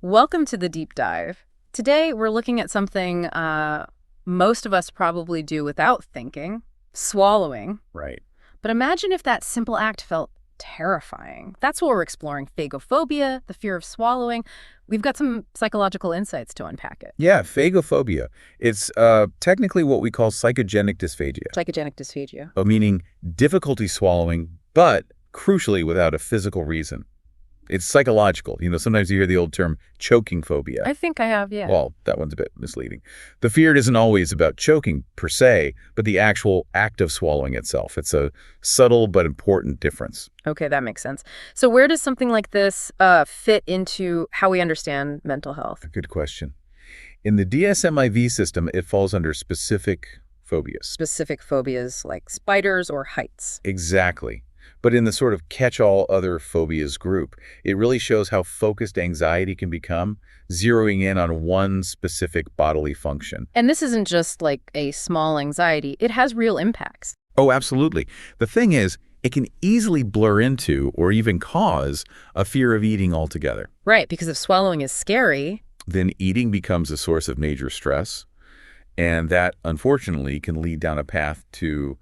Welcome to the deep dive. Today, we're looking at something most of us probably do without thinking, swallowing. Right. But imagine if that simple act felt terrifying. That's what we're exploring: phagophobia, the fear of swallowing. We've got some psychological insights to unpack it. Yeah, phagophobia. It's technically what we call psychogenic dysphagia, Psychogenic dysphagia. meaning difficulty swallowing, but crucially without a physical reason. It's psychological. Sometimes you hear the old term choking phobia. I think I have, yeah. Well, that one's a bit misleading. The fear isn't always about choking per se, but the actual act of swallowing itself. It's a subtle but important difference. Okay, that makes sense. So where does something like this fit into how we understand mental health? Good question. In the DSM-IV system, it falls under specific phobias. Specific phobias like spiders or heights. Exactly. But in the sort of catch-all other phobias group, it really shows how focused anxiety can become, zeroing in on one specific bodily function. And this isn't just like a small anxiety. It has real impacts. Oh, absolutely. The thing is, it can easily blur into or even cause a fear of eating altogether. Right, because if swallowing is scary. Then eating becomes a source of major stress, and that, unfortunately, can lead down a path to,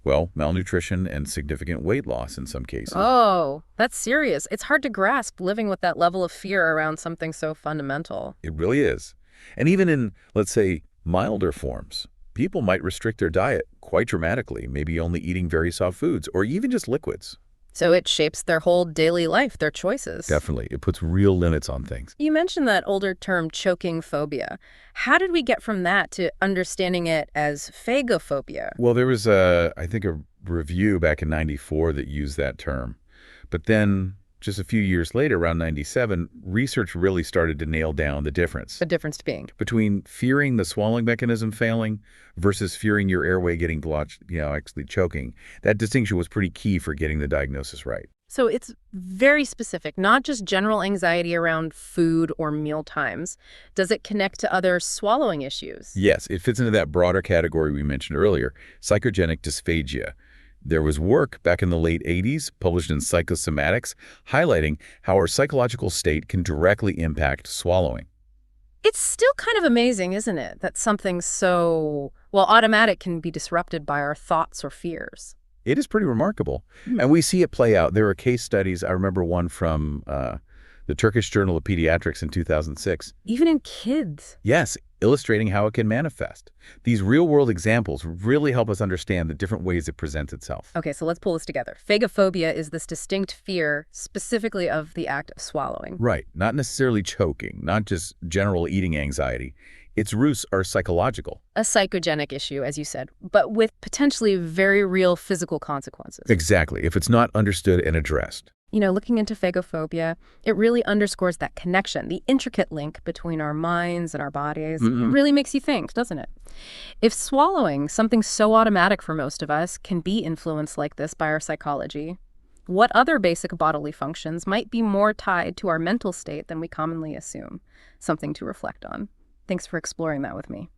well, malnutrition and significant weight loss in some cases. Oh, that's serious. It's hard to grasp living with that level of fear around something so fundamental. It really is. And even in, let's say, milder forms, people might restrict their diet quite dramatically, maybe only eating very soft foods or even just liquids. So it shapes their whole daily life, their choices. Definitely. It puts real limits on things. You mentioned that older term choking phobia. How did we get from that to understanding it as phagophobia? Well, there was, I think, a review back in '94 that used that term. But then just a few years later, around '97, research really started to nail down the difference The difference being. between fearing the swallowing mechanism failing versus fearing your airway getting blocked, actually choking. That distinction was pretty key for getting the diagnosis right. So it's very specific, not just general anxiety around food or meal times. Does it connect to other swallowing issues? Yes, it fits into that broader category we mentioned earlier, psychogenic dysphagia. There was work back in the late '80s published in Psychosomatics highlighting how our psychological state can directly impact swallowing. It's still kind of amazing, isn't it, that something so, well, automatic can be disrupted by our thoughts or fears. It is pretty remarkable. And we see it play out. There are case studies. I remember one from the Turkish Journal of Pediatrics in 2006. Even in kids. Yes, illustrating how it can manifest. These real-world examples really help us understand the different ways it presents itself. Okay, so let's pull this together. Phagophobia is this distinct fear specifically of the act of swallowing. Right. Not necessarily choking, not just general eating anxiety. Its roots are psychological. A psychogenic issue, as you said, but with potentially very real physical consequences. Exactly, if it's not understood and addressed. Looking into phagophobia, it really underscores that connection, the intricate link between our minds and our bodies. It really makes you think, doesn't it? If swallowing, something so automatic for most of us, can be influenced like this by our psychology, what other basic bodily functions might be more tied to our mental state than we commonly assume? Something to reflect on. Thanks for exploring that with me.